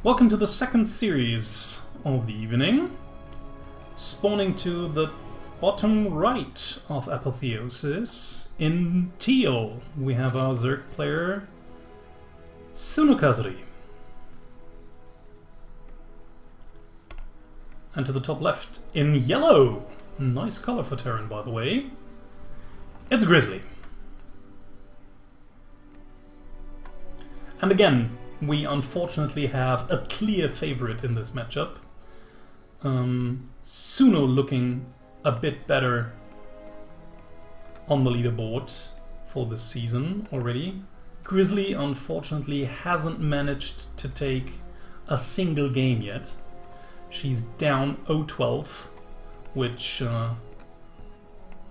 Welcome to the second series of the evening. Spawning to the bottom right of Apotheosis, in teal, we have our Zerg player Sunokasuri. And to the top left, in yellow, nice color for Terran by the way, it's Grizzly. And again, we unfortunately have a clear favorite in this matchup. Suno looking a bit better on the leaderboard for this season already. Grizzly unfortunately hasn't managed to take a single game yet. She's down 0-12, which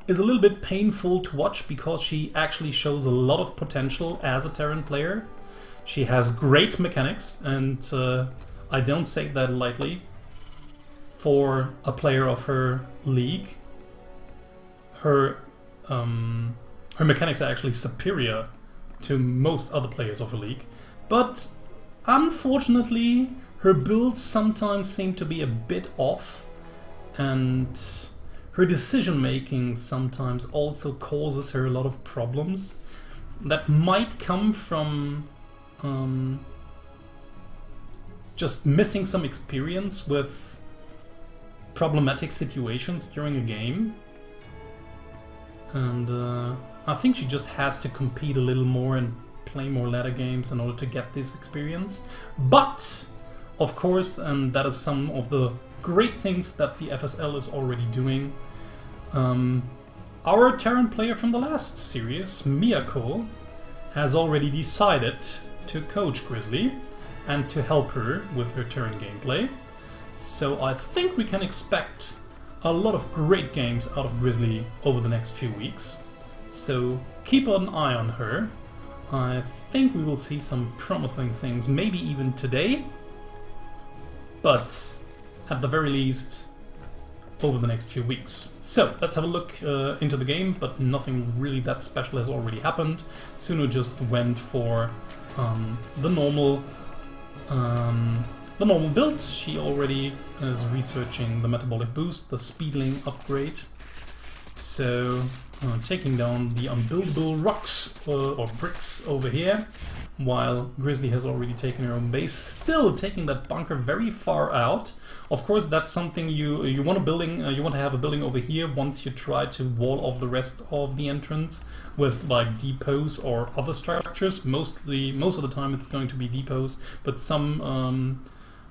is a little bit painful to watch because she actually shows a lot of potential as a Terran player. She has great mechanics, and I don't say that lightly. For a player of her league, her mechanics are actually superior to most other players of her league. But unfortunately, her builds sometimes seem to be a bit off, and her decision making sometimes also causes her a lot of problems that might come from just missing some experience with problematic situations during a game. And I think she just has to compete a little more and play more ladder games in order to get this experience. But, of course, and that is some of the great things that the FSL is already doing, our Terran player from the last series, Miyako, has already decided to coach Grizzly and to help her with her Terran gameplay. So I think we can expect a lot of great games out of Grizzly over the next few weeks. So keep an eye on her. I think we will see some promising things, maybe even today. But at the very least, over the next few weeks. So let's have a look into the game, but nothing really that special has already happened. Suno just went for the normal build. She already is researching the metabolic boost, the speedling upgrade. So taking down the unbuildable rocks or bricks over here, while Grizzly has already taken her own base, still taking that bunker very far out. Of course, that's something you want to have a building over here once you try to wall off the rest of the entrance with like depots or other structures. Most of the time it's going to be depots, but some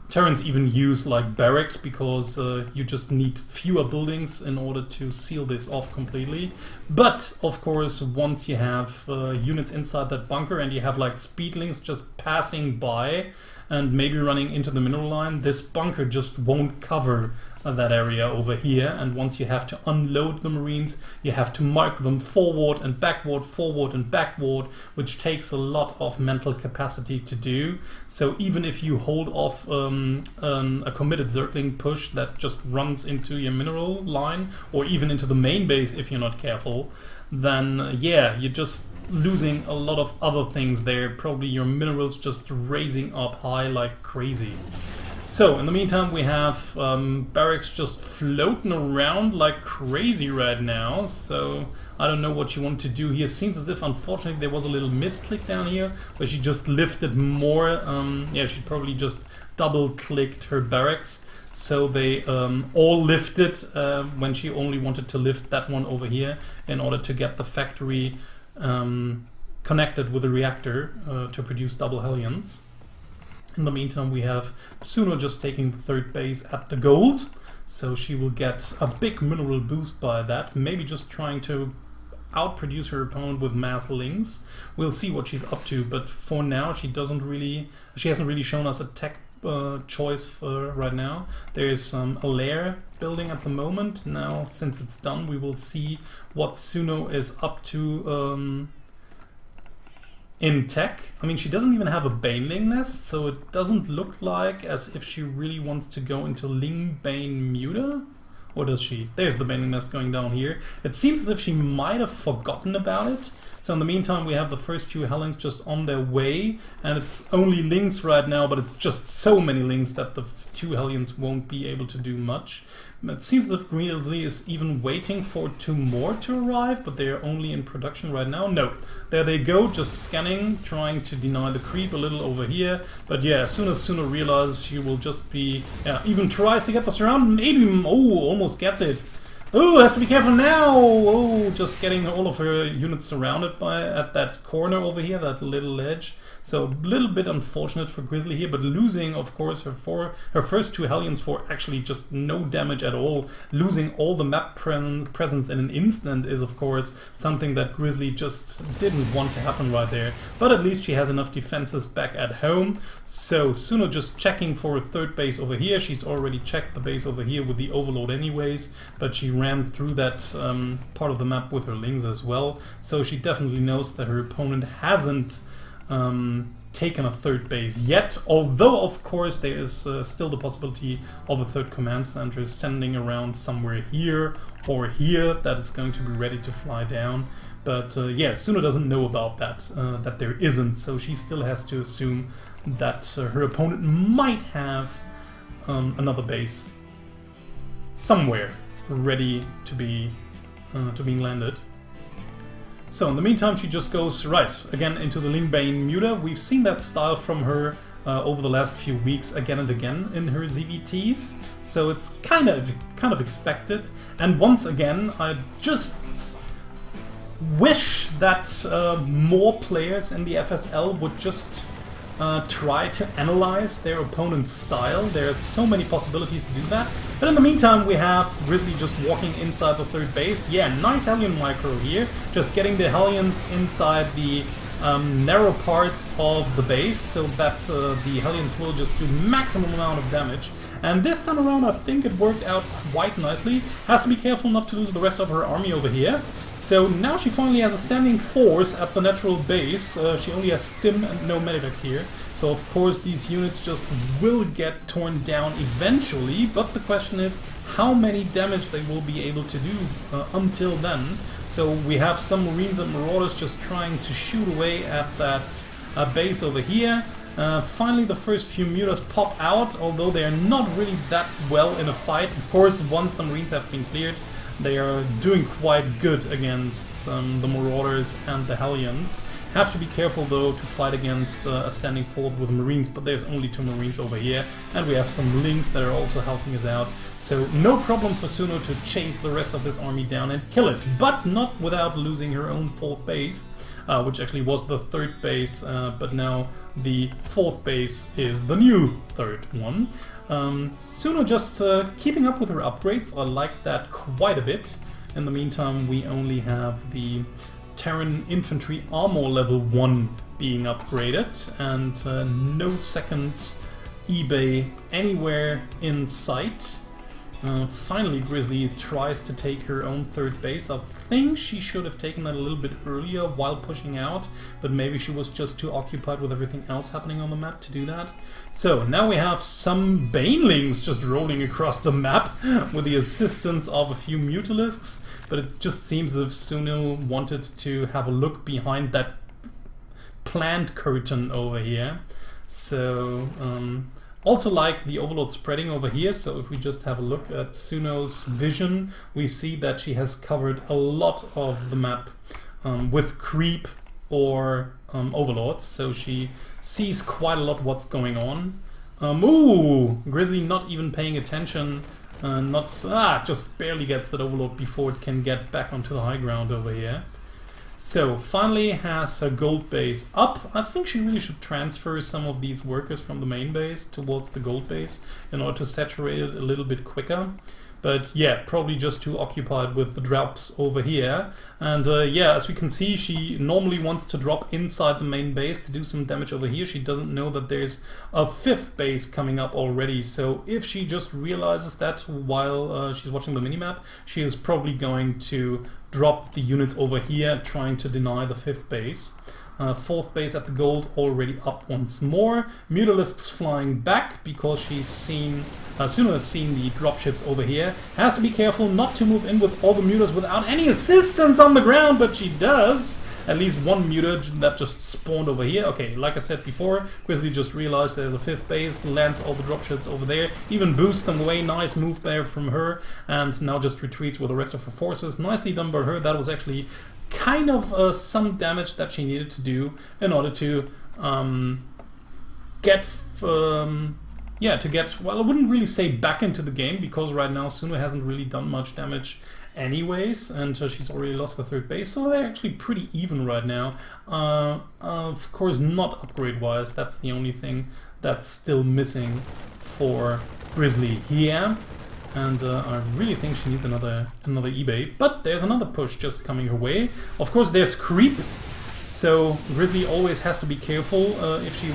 Terrans even use like barracks because you just need fewer buildings in order to seal this off completely. But of course, once you have units inside that bunker and you have like speedlings just passing by and maybe running into the mineral line, this bunker just won't cover that area over here. And once you have to unload the Marines, you have to mark them forward and backward, which takes a lot of mental capacity to do. So even if you hold off a committed Zergling push that just runs into your mineral line, or even into the main base if you're not careful, then yeah, you're just losing a lot of other things there. Probably your minerals just raising up high like crazy. So in the meantime, we have barracks just floating around like crazy right now. So I don't know what you want to do here. Seems as if unfortunately there was a little misclick down here where she just lifted more. Yeah, she probably just double clicked her barracks. So they all lifted when she only wanted to lift that one over here in order to get the factory connected with a reactor to produce double Hellions. In the meantime, we have Suno just taking the third base at the gold, so she will get a big mineral boost by that, maybe just trying to outproduce her opponent with mass links. We'll see what she's up to, but for now she hasn't really shown us a tech choice right now. There is a lair building at the moment. Now, since it's done, we will see what Suno is up to in tech. I mean, she doesn't even have a Baneling nest, so it doesn't look like as if she really wants to go into Ling Bane Muta. Or does she? There's the Baneling nest going down here. It seems as if she might have forgotten about it, So in the meantime, we have the first few Hellions just on their way, and it's only Lynx right now, but it's just so many Lynx that the 2 Hellions won't be able to do much. It seems as if Grizzly is even waiting for 2 more to arrive, but they are only in production right now. No, there they go, just scanning, trying to deny the creep a little over here. But yeah, as soon as Suno realizes she will just be... even tries to get the surround, maybe... Oh, almost gets it. Oh, has to be careful now! Oh, just getting all of her units surrounded at that corner over here, that little ledge. So a little bit unfortunate for Grizzly here, but losing, of course, her first 2 Hellions for actually just no damage at all. Losing all the map presence in an instant is, of course, something that Grizzly just didn't want to happen right there. But at least she has enough defenses back at home. So Suno just checking for a 3rd base over here. She's already checked the base over here with the Overlord anyways, but she ran through that part of the map with her Lings as well. So she definitely knows that her opponent hasn't taken a 3rd base yet, although of course there is still the possibility of a 3rd command center sending around somewhere here or here that is going to be ready to fly down. But yeah, Suno doesn't know about that, that there isn't, so she still has to assume that her opponent might have another base somewhere ready to be being landed. So in the meantime, she just goes right again into the Lingbane Muta. We've seen that style from her over the last few weeks again and again in her ZVTs, so it's kind of expected. And once again, I just wish that more players in the FSL would just try to analyze their opponent's style. There's so many possibilities to do that. But in the meantime, we have Grizzly just walking inside the 3rd base. Yeah, nice Hellion micro here. Just getting the Hellions inside the narrow parts of the base so that the Hellions will just do maximum amount of damage. And this time around, I think it worked out quite nicely. Has to be careful not to lose the rest of her army over here. So now she finally has a standing force at the natural base. She only has Stim and no Medivacs here. So of course these units just will get torn down eventually, but the question is how many damage they will be able to do until then. So we have some Marines and Marauders just trying to shoot away at that base over here. Finally the first few Mutas pop out, although they are not really that well in a fight. Of course, once the Marines have been cleared, they are doing quite good against the Marauders and the Hellions. Have to be careful though to fight against a standing forward with Marines, but there's only 2 Marines over here, and we have some Lynx that are also helping us out. So no problem for Suno to chase the rest of this army down and kill it, but not without losing her own 4th base, which actually was the 3rd base, but now the 4th base is the new 3rd one. Suno just keeping up with her upgrades. I like that quite a bit. In the meantime, we only have the Terran Infantry Armor level 1 being upgraded, and no second eBay anywhere in sight. Finally, Grizzly tries to take her own 3rd base. I think she should have taken that a little bit earlier while pushing out, but maybe she was just too occupied with everything else happening on the map to do that. So now we have some Banelings just rolling across the map with the assistance of a few Mutalisks, but it just seems as if Suno wanted to have a look behind that plant curtain over here. So also like the Overlord spreading over here, so if we just have a look at Suno's vision, we see that she has covered a lot of the map with creep or Overlords, so she sees quite a lot what's going on. Ooh! Grizzly not even paying attention, just barely gets that Overlord before it can get back onto the high ground over here. So finally has a gold base up. I think she really should transfer some of these workers from the main base towards the gold base in order to saturate it a little bit quicker. But yeah, probably just too occupied with the drops over here. And yeah, as we can see, she normally wants to drop inside the main base to do some damage over here. She doesn't know that there's a 5th base coming up already. So if she just realizes that while she's watching the minimap, she is probably going to drop the units over here, trying to deny the 5th base. 4th base at the gold already up once more. Mutalisks flying back because she's seen, Suno has seen the dropships over here. Has to be careful not to move in with all the Mutas without any assistance on the ground, but she does. at least one muta that just spawned over here. Okay, like I said before, Grizzly just realized there's a 5th base, lands all the dropships over there, even boosts them away. Nice move there from her, and now just retreats with the rest of her forces. Nicely done by her. That was actually kind of some damage that she needed to do in order to get well, I wouldn't really say back into the game, because right now Suno hasn't really done much damage anyways, and she's already lost the 3rd base, so they're actually pretty even right now. Of course not upgrade wise, that's the only thing that's still missing for Grizzly here, and I really think she needs another eBay, but there's another push just coming her way. Of course there's creep. So Grizzly always has to be careful if she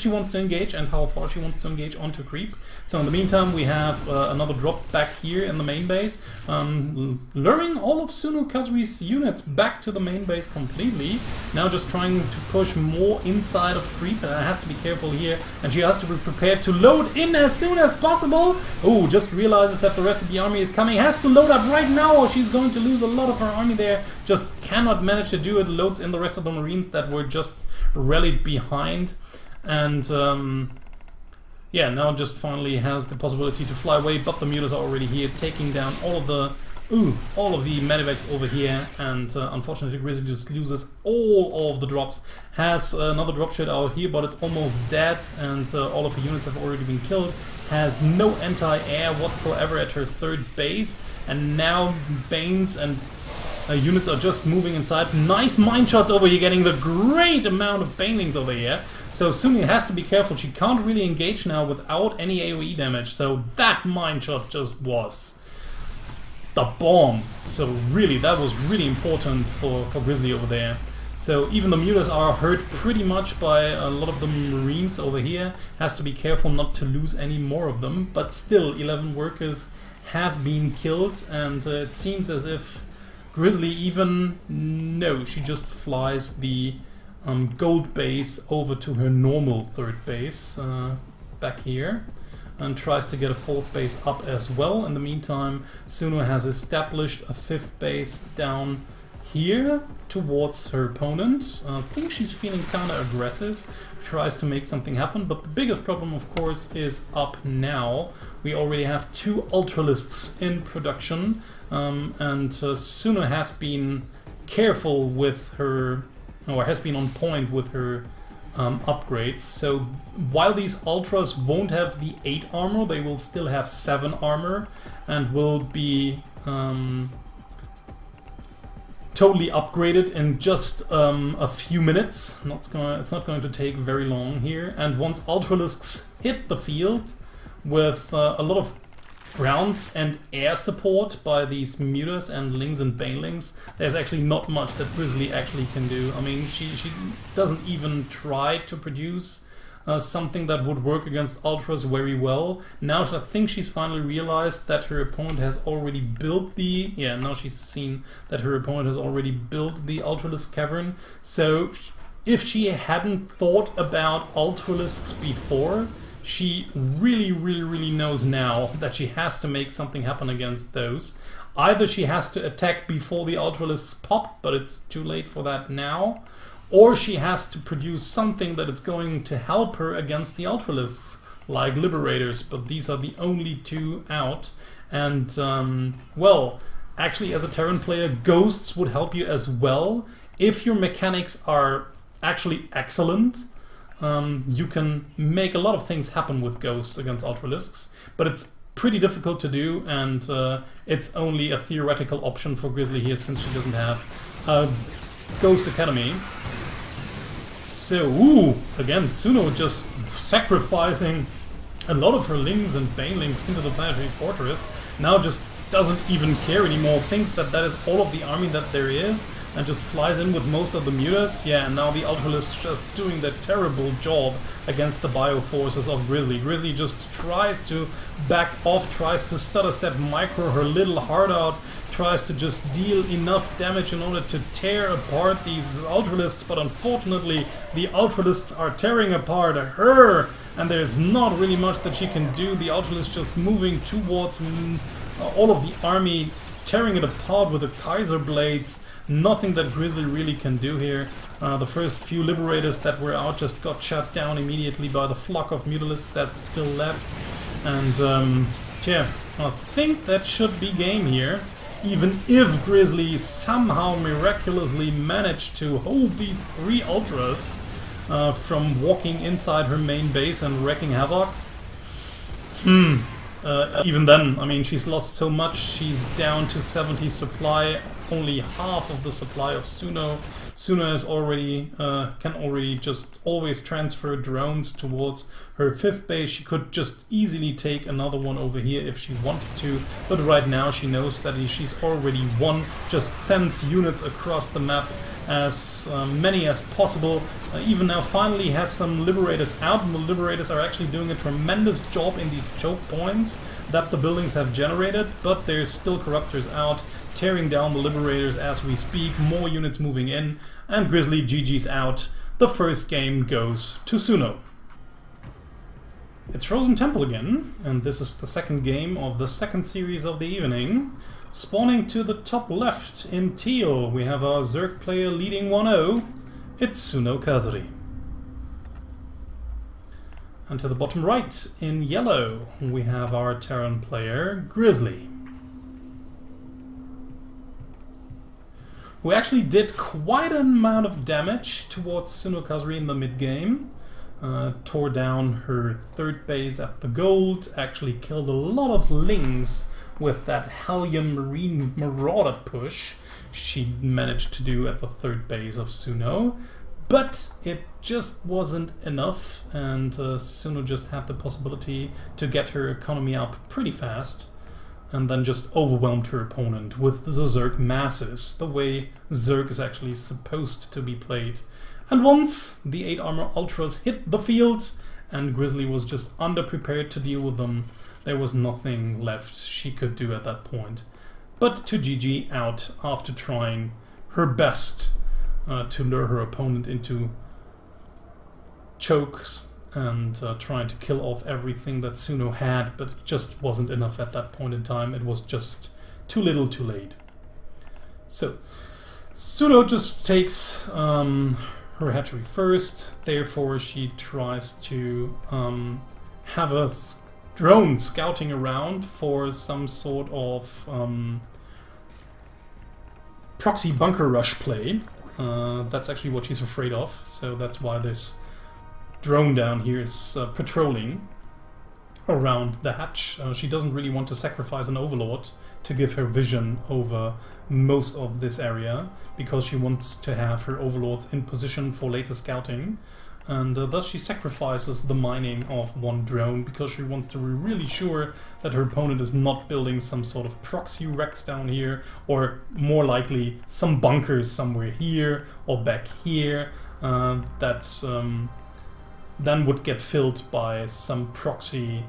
wants to engage and how far she wants to engage onto creep. So in the meantime, we have another drop back here in the main base, luring all of Sunokasuri's units back to the main base completely. Now just trying to push more inside of creep. Has to be careful here, and she has to be prepared to load in as soon as possible. Oh, just realizes that the rest of the army is coming. Has to load up right now, or she's going to lose a lot of her army there. Just cannot manage to do it. Loads in the rest of the Marines that were just rallied behind, and yeah, now just finally has the possibility to fly away, but the mutas are already here, taking down all of the medivacs over here, and unfortunately Grizzly just loses all of the drops. Has another dropshot out here, but it's almost dead, and all of the units have already been killed. Has no anti-air whatsoever at her 3rd base, and now Banes and units are just moving inside. Nice mine shots over here, getting the great amount of banelings over here. So Suni has to be careful. She can't really engage now without any AoE damage. So that mine shot just was the bomb. So really, that was really important for Grizzly over there. So even the mutas are hurt pretty much by a lot of the Marines over here. Has to be careful not to lose any more of them. But still, 11 workers have been killed, and it seems as if Grizzly she just flies the gold base over to her normal 3rd base back here, and tries to get a 4th base up as well. In the meantime, Suno has established a 5th base down here towards her opponent. I think she's feeling kind of aggressive, tries to make something happen, but the biggest problem of course is up now. We already have 2 Ultralisks in production, and Suno has been careful with her, or has been on point with her upgrades. So while these Ultras won't have the 8 armor, they will still have 7 armor, and will be totally upgraded in just a few minutes. It's not going to take very long here. And once Ultralisks hit the field with a lot of ground and air support by these mutas and lings and banelings, there's actually not much that Grizzly actually can do. I mean, she doesn't even try to produce something that would work against Ultras very well. Now I think she's finally realized that her opponent has already built the... Yeah, now she's seen that her opponent has already built the Ultralisk Cavern. So if she hadn't thought about Ultralisks before, she really knows now that she has to make something happen against those. Either she has to attack before the Ultralisks pop, but it's too late for that now, or she has to produce something that is going to help her against the Ultralisks, like Liberators, but these are the only 2 out. And, well, actually as a Terran player, Ghosts would help you as well. If your mechanics are actually excellent, you can make a lot of things happen with Ghosts against Ultralisks, but it's pretty difficult to do, and it's only a theoretical option for Grizzly here, since she doesn't have a Ghost Academy. So, again, Suno just sacrificing a lot of her lings and banelings into the planetary fortress. Now just doesn't even care anymore, thinks that that is all of the army that there is, and just flies in with most of the mutas. Yeah, and now the Ultralists just doing that terrible job against the bio forces of Grizzly. Grizzly just tries to back off, tries to stutter step micro her little heart out, tries to just deal enough damage in order to tear apart these Ultralists, but unfortunately the Ultralists are tearing apart her, and there's not really much that she can do. The Ultralists just moving towards all of the army, tearing it apart with the Kaiser blades. nothing that Grizzly really can do here. The first few Liberators that were out just got shut down immediately by the flock of Mutalisks that's still left. And yeah, I think that should be game here. Even if Grizzly somehow miraculously managed to hold the 3 Ultras from walking inside her main base and wreaking havoc. Even then, I mean, she's lost so much. She's down to 70 supply, only half of the supply of Suno. Suno is already can already just always transfer drones towards her 5th base. She could just easily take another one over here if she wanted to, but right now she knows that she's already won. Just sends units across the map, as many as possible. Even now finally has some Liberators out, and the Liberators are actually doing a tremendous job in these choke points that the buildings have generated, but there's still Corruptors out, tearing down the Liberators as we speak, more units moving in, and Grizzly GG's out. The first game goes to Suno. It's Frozen Temple again, and this is the second game of the second series of the evening. Spawning to the top left in teal, we have our Zerg player leading 1-0. It's Sunokasuri. And to the bottom right in yellow, we have our Terran player Grizzly. We actually did quite an amount of damage towards Sunokasuri in the mid-game. Tore down her 3rd base at the gold, actually killed a lot of Lings with that Hellion Marine Marauder push she managed to do at the 3rd base of Suno. But it just wasn't enough, and Suno just had the possibility to get her economy up pretty fast, and then just overwhelmed her opponent with the Zerg masses, the way Zerg is actually supposed to be played. And once the 8 armor Ultras hit the field, and Grizzly was just underprepared to deal with them, there was nothing left she could do at that point but to GG out after trying her best to lure her opponent into chokes and trying to kill off everything that Suno had, but it just wasn't enough at that point in time. It was just too little too late. So Suno just takes her hatchery first, therefore she tries to have a drone scouting around for some sort of proxy bunker rush play. That's actually what she's afraid of, so that's why this drone down here is patrolling around the hatch. She doesn't really want to sacrifice an overlord to give her vision over most of this area, because she wants to have her overlords in position for later scouting, and thus she sacrifices the mining of one drone because she wants to be really sure that her opponent is not building some sort of proxy Rex down here, or more likely some bunkers somewhere here or back here that then would get filled by some proxy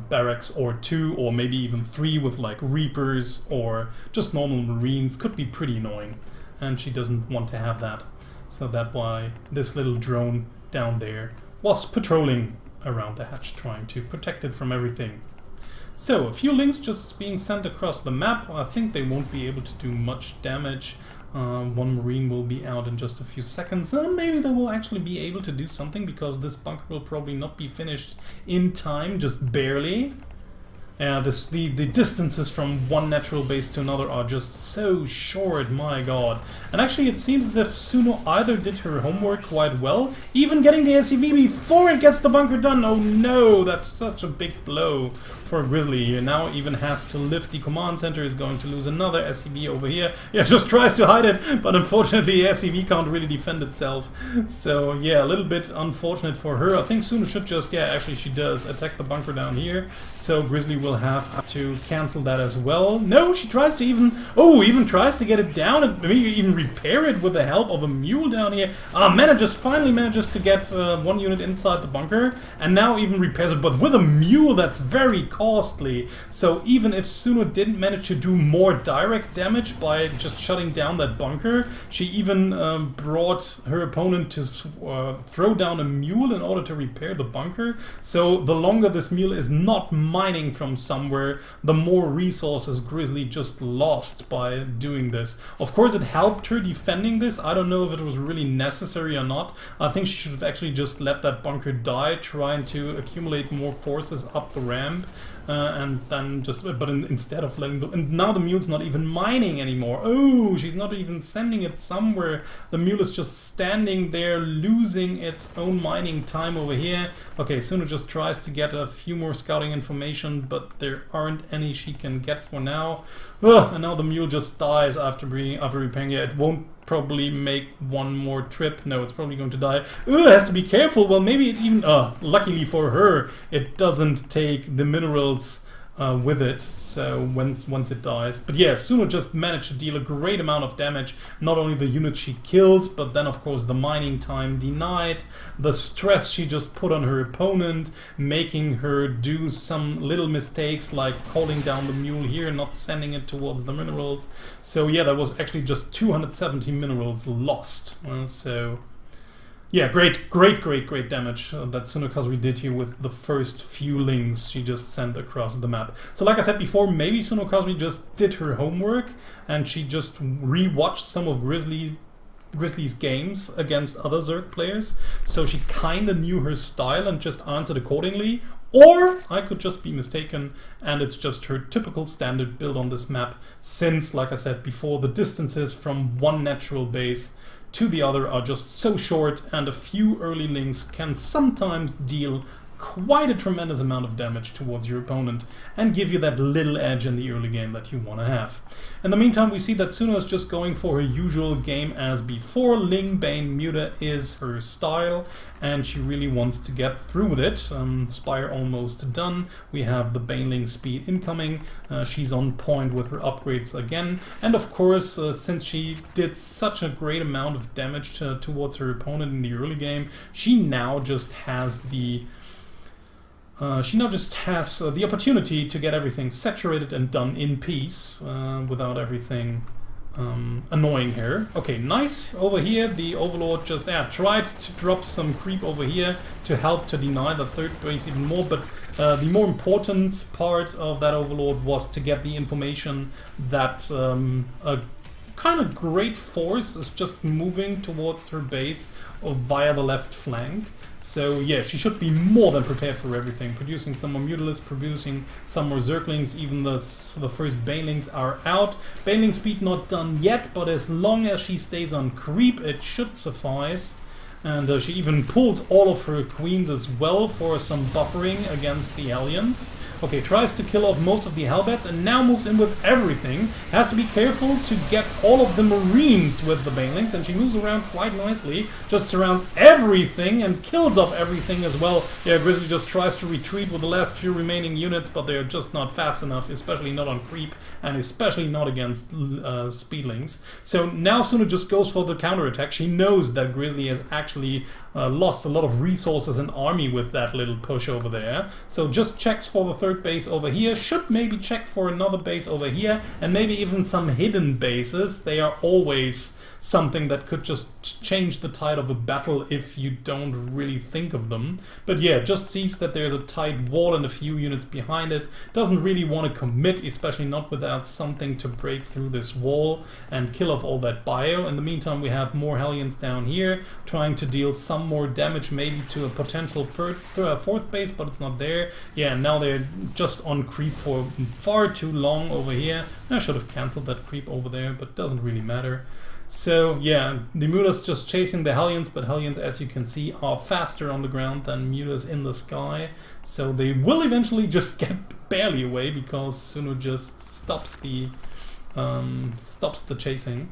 barracks or 2 or maybe even 3 with like Reapers or just normal Marines. Could be pretty annoying, and she doesn't want to have that. So that's why this little drone down there was patrolling around the hatch, trying to protect it from everything. So a few links just being sent across the map. I think they won't be able to do much damage. One Marine will be out in just a few seconds. Maybe they will actually be able to do something, because this bunker will probably not be finished in time, just barely. The distances from one natural base to another are just so short, my god. And actually it seems as if Suno either did her homework quite well, even getting the SCV before it gets the bunker done. Oh no, that's such a big blow for Grizzly. He now even has to lift the command center, is going to lose another SCV over here. Yeah, just tries to hide it, but unfortunately the SCV can't really defend itself. So yeah, a little bit unfortunate for her. I think Suno should just, yeah, actually she does attack the bunker down here, so Grizzly will have to cancel that as well. No, she tries to even tries to get it down and maybe even repair it with the help of a mule down here. Finally manages to get one unit inside the bunker, and now even repairs it, but with a mule that's very costly. So even if Suno didn't manage to do more direct damage by just shutting down that bunker, she even brought her opponent to throw down a mule in order to repair the bunker. So the longer this mule is not mining from from somewhere, the more resources Grizzly just lost by doing this. Of course, it helped her defending this. I don't know if it was really necessary or not. I think she should have actually just let that bunker die, trying to accumulate more forces up the ramp. And then just, but instead of letting and now the mule's not even mining anymore. Oh, she's not even sending it somewhere. The mule is just standing there, losing its own mining time over here. Okay, Suno just tries to get a few more scouting information, but there aren't any she can get for now. And now the mule just dies after repairing. Yeah, it won't probably make one more trip. No, it's probably going to die. It has to be careful. Well, maybe it even, luckily for her, it doesn't take the minerals with it, so once it dies. But yeah, Suno just managed to deal a great amount of damage. Not only the unit she killed, but then of course the mining time denied, the stress she just put on her opponent, making her do some little mistakes like calling down the mule here, not sending it towards the minerals. So yeah, that was actually just 270 minerals lost. So yeah, great damage that Sunokasuri did here with the first few links she just sent across the map. So like I said before, maybe Sunokasuri just did her homework and she just re-watched some of Grizzly's games against other Zerg players, so she kinda knew her style and just answered accordingly. Or I could just be mistaken and it's just her typical standard build on this map, since, like I said before, the distances from one natural base to the other are just so short, and a few early links can sometimes deal quite a tremendous amount of damage towards your opponent and give you that little edge in the early game that you want to have. In the meantime, we see that Suno is just going for her usual game as before. Ling Bane Muta is her style, and she really wants to get through with it. Spire almost done. We have the Baneling speed incoming. She's on point with her upgrades again. And of course, since she did such a great amount of damage towards her opponent in the early game, she now just has the the opportunity to get everything saturated and done in peace without everything annoying her. Okay, nice. Over here, the Overlord just tried to drop some creep over here to help to deny the third base even more, but the more important part of that Overlord was to get the information that a kind of great force is just moving towards her base via the left flank. So yeah, she should be more than prepared for everything. Producing some more Mutalisks, producing some more Zerglings, even the first Banelings are out. Baneling speed not done yet, but as long as she stays on creep, it should suffice. And she even pulls all of her queens as well for some buffering against the Hellions. Okay, tries to kill off most of the Hellbats and now moves in with everything. Has to be careful to get all of the Marines with the Banelings, and she moves around quite nicely. Just surrounds everything and kills off everything as well. Yeah, Grizzly just tries to retreat with the last few remaining units, but they're just not fast enough, especially not on creep, and especially not against speedlings. So now Suno just goes for the counterattack. She knows that Grizzly has actually lost a lot of resources and army with that little push over there. So just checks for the third base over here, should maybe check for another base over here, and maybe even some hidden bases. They are always something that could just change the tide of a battle if you don't really think of them. But yeah, just sees that there's a tight wall and a few units behind it. Doesn't really want to commit, especially not without something to break through this wall and kill off all that bio. In the meantime, we have more Hellions down here, trying to deal some more damage maybe to a potential fourth base, but it's not there. Yeah, now they're just on creep for far too long over here. I should have cancelled that creep over there, but doesn't really matter. So yeah, the Muta's just chasing the Hellions, but Hellions, as you can see, are faster on the ground than Muta's in the sky. So they will eventually just get barely away because Suno just stops the chasing.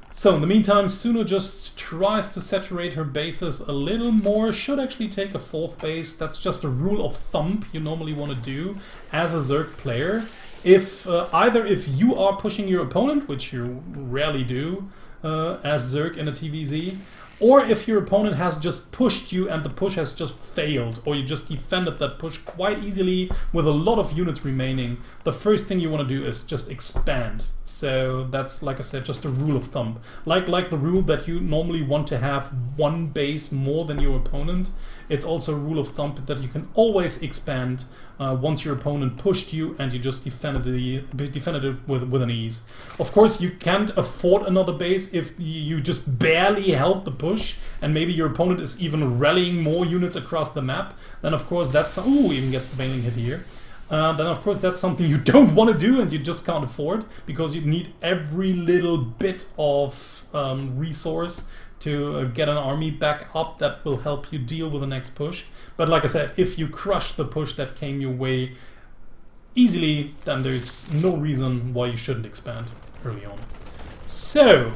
So in the meantime, Suno just tries to saturate her bases a little more. Should actually take a fourth base. That's just a rule of thumb you normally want to do as a Zerg player. If either if you are pushing your opponent, which you rarely do as Zerg in a TvZ, or if your opponent has just pushed you and the push has just failed, or you just defended that push quite easily with a lot of units remaining, the first thing you want to do is just expand. So that's, like I said, just a rule of thumb. Like the rule that you normally want to have one base more than your opponent, it's also a rule of thumb that you can always expand once your opponent pushed you and you just defended it with an ease. Of course, you can't afford another base if you just barely held the push and maybe your opponent is even rallying more units across the map. Then of course that's... Ooh, even gets the Baneling hit here. Then of course that's something you don't want to do and you just can't afford, because you need every little bit of resource to get an army back up that will help you deal with the next push. But like I said, if you crush the push that came your way easily, then there's no reason why you shouldn't expand early on. So,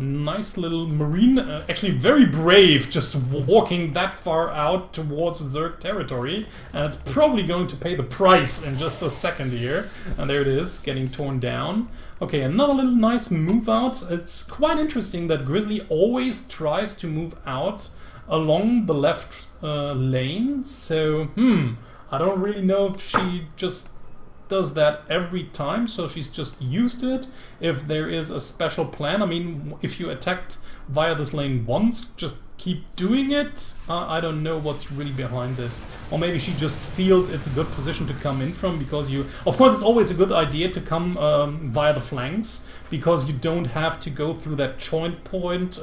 nice little Marine, actually very brave, just walking that far out towards Zerg territory, and it's probably going to pay the price in just a second here. And there it is, getting torn down. Okay, another little nice move out. It's quite interesting that Grizzly always tries to move out along the left lane, so, I don't really know if she just does that every time, so she's just used to it. If there is a special plan, I mean, if you attacked via this lane once, just keep doing it. I don't know what's really behind this. Or maybe she just feels it's a good position to come in from, because you... Of course, it's always a good idea to come via the flanks, because you don't have to go through that choke point,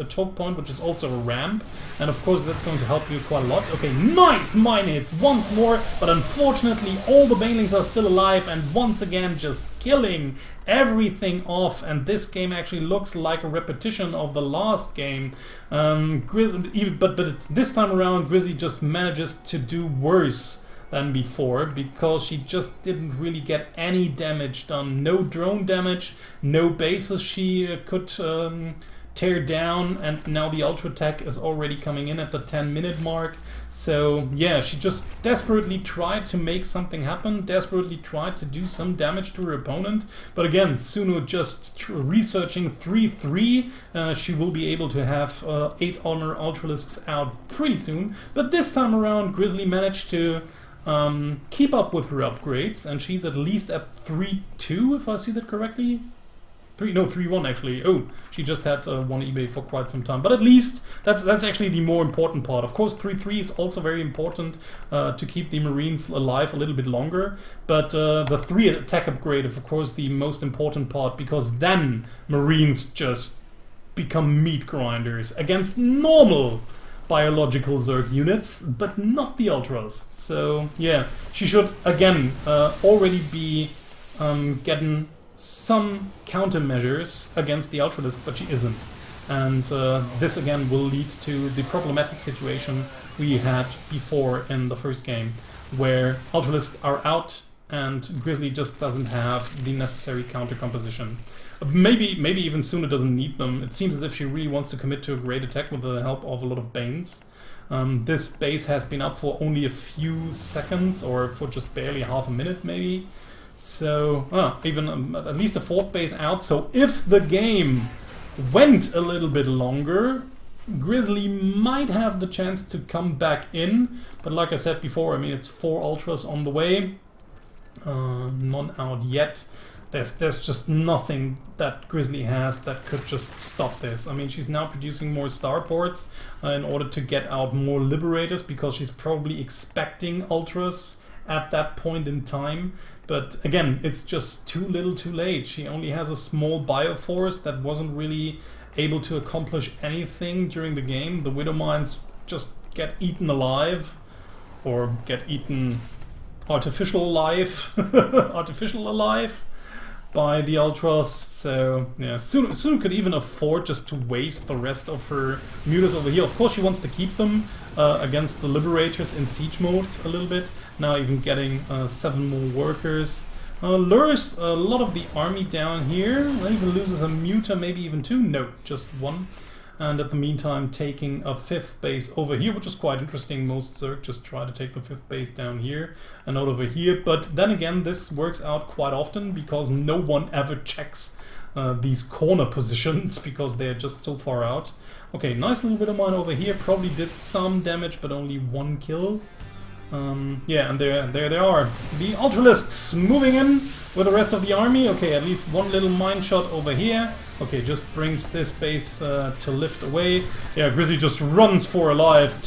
which is also a ramp. And of course, that's going to help you quite a lot. Okay, nice mine hits once more, but unfortunately, all the Banelings are still alive, and once again, just killing everything off. And this game actually looks like a repetition of the last game. But it's this time around, Grizzly just manages to do worse than before, because she just didn't really get any damage done. No drone damage, no bases she could tear down, and now the ultra attack is already coming in at the 10-minute mark. So yeah, she just desperately tried to make something happen, desperately tried to do some damage to her opponent. But again, Suno just researching 3-3, she will be able to have 8 armor ultralists out pretty soon. But this time around, Grizzly managed to keep up with her upgrades, and she's at least at 3-2, if I see that correctly. 3-1 actually. Oh, she just had one eBay for quite some time. But at least that's actually the more important part. Of course, 3-3 is also very important to keep the Marines alive a little bit longer. But the 3 attack upgrade is of course the most important part, because then Marines just become meat grinders against normal biological Zerg units, but not the Ultras. So yeah, she should again already be getting some countermeasures against the Ultralist, but she isn't. And this again will lead to the problematic situation we had before in the first game, where Ultralists are out and Grizzly just doesn't have the necessary counter composition. Maybe even Suna doesn't need them. It seems as if she really wants to commit to a great attack with the help of a lot of Banes. This base has been up for only a few seconds, or for just barely half a minute maybe. So, even at least a 4th base out. So if the game went a little bit longer, Grizzly might have the chance to come back in. But like I said before, I mean, it's 4 Ultras on the way. None out yet. There's just nothing that Grizzly has that could just stop this. I mean, she's now producing more starports in order to get out more Liberators, because she's probably expecting Ultras at that point in time. But again, it's just too little too late. She only has a small Bioforce that wasn't really able to accomplish anything during the game. The Widow Mines just get eaten alive, or get eaten artificial alive, by the Ultras. So yeah, soon could even afford just to waste the rest of her mutas over here. Of course she wants to keep them against the Liberators in siege mode a little bit. Now even getting 7 more workers. Lures a lot of the army down here. Even loses a muta, maybe even 2. No, just 1. And at the meantime taking a 5th base over here, which is quite interesting. Most Zerg just try to take the 5th base down here and not over here. But then again, this works out quite often, because no one ever checks these corner positions because they're just so far out. Okay, nice little bit of mine over here. Probably did some damage, but only 1 kill. Yeah, and there they are. The Ultralisks moving in with the rest of the army. Okay, at least one little mine shot over here. Okay, just brings this base to lift away. Yeah, Grizzly just runs for her life,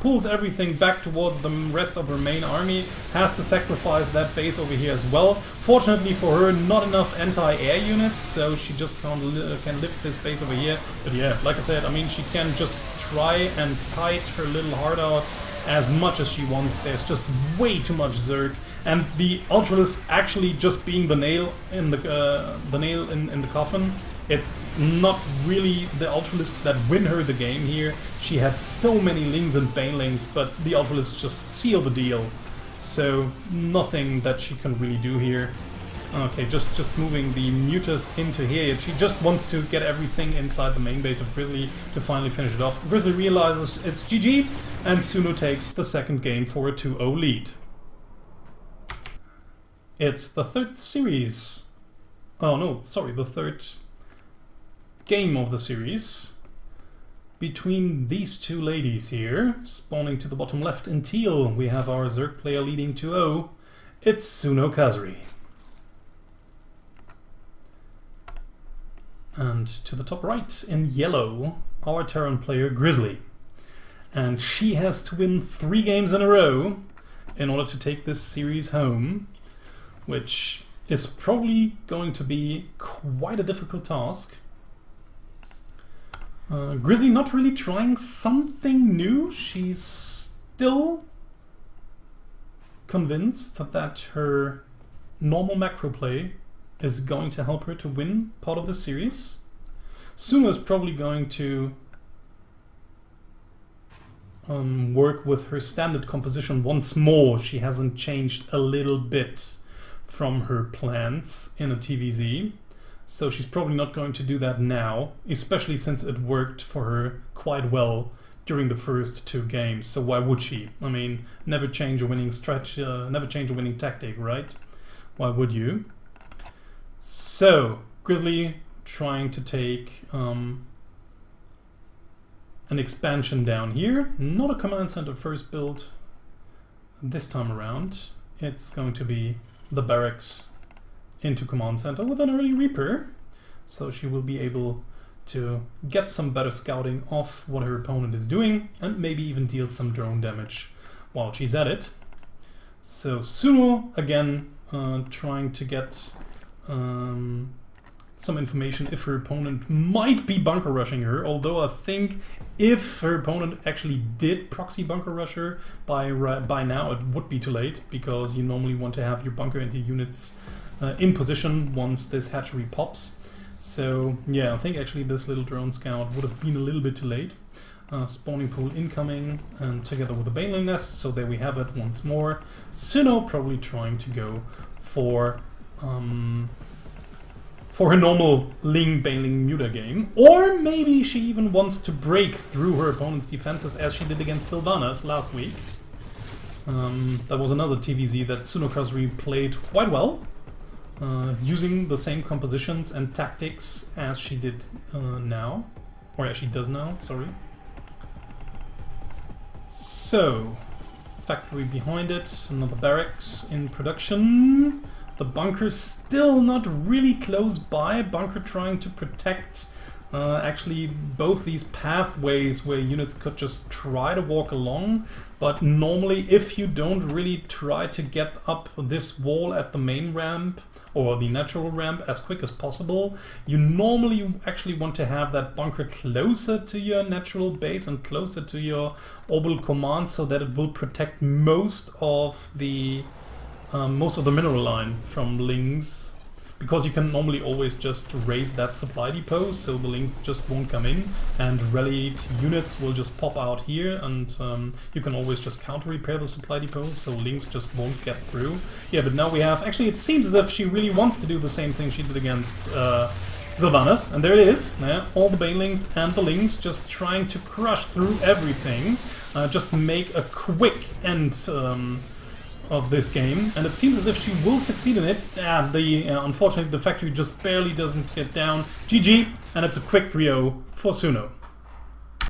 pulls everything back towards the rest of her main army, has to sacrifice that base over here as well. Fortunately for her, not enough anti-air units, so she just can lift this base over here. But yeah, like I said, I mean, she can just try and fight her little heart out as much as she wants. There's just way too much Zerg, and the Ultralisk actually just being the nail in the coffin. It's not really the Ultralisks that win her the game here. She had so many Lings and Banelings, but the Ultralisks just seal the deal. So nothing that she can really do here. Okay, just moving the Mutas into here. She just wants to get everything inside the main base of Grizzly to finally finish it off. Grizzly realizes it's GG, and Suno takes the second game for a 2-0 lead. It's the third series. Oh no, sorry, the third game of the series between these two ladies here. Spawning to the bottom left in teal, we have our Zerg player leading 2-0. It's Sunokasuri. And to the top right in yellow, our Terran player Grizzly. And she has to win 3 games in a row in order to take this series home, which is probably going to be quite a difficult task. Grizzly not really trying something new. She's still convinced that her normal macro play is going to help her to win part of the series. Suno is probably going to work with her standard composition once more. She hasn't changed a little bit from her plans in a TvZ. So she's probably not going to do that now, especially since it worked for her quite well during the first 2 games. So why would she? I mean, never change a winning strategy, never change a winning tactic, right? Why would you? So Grizzly trying to take an expansion down here. Not a command center first build this time around. It's going to be the barracks into command center with an early Reaper, so she will be able to get some better scouting of what her opponent is doing and maybe even deal some drone damage while she's at it. So Suno again trying to get some information if her opponent might be bunker rushing her, although I think if her opponent actually did proxy bunker rush her by now it would be too late, because you normally want to have your bunker into units in position once this hatchery pops. So yeah, I think actually this little drone scout would have been a little bit too late. Spawning pool incoming, and together with the Baneling nest, so there we have it once more. Suno probably trying to go for her normal Ling Baneling Muta game, or maybe she even wants to break through her opponent's defenses as she did against Sylvanas last week. That was another TvZ that Sunokasuri played quite well, using the same compositions and tactics as she did now, or as she does now, sorry. So, factory behind it, another barracks in production. The bunker's still not really close by. Bunker trying to protect actually both these pathways where units could just try to walk along. But normally if you don't really try to get up this wall at the main ramp or the natural ramp as quick as possible, you normally actually want to have that bunker closer to your natural base and closer to your orbital command, so that it will protect most of the mineral line from Lings, because you can normally always just raise that supply depot, so the Lings just won't come in, and rallied units will just pop out here, and you can always just counter repair the supply depot, so Lings just won't get through. Yeah, but now we have, actually it seems as if she really wants to do the same thing she did against Sylvanas, and there it is. Yeah, all the Banelings and the Lings just trying to crush through everything, just make a quick end of this game, and it seems as if she will succeed in it. Unfortunately, the factory just barely doesn't get down. GG, and it's a quick 3-0 for Suno.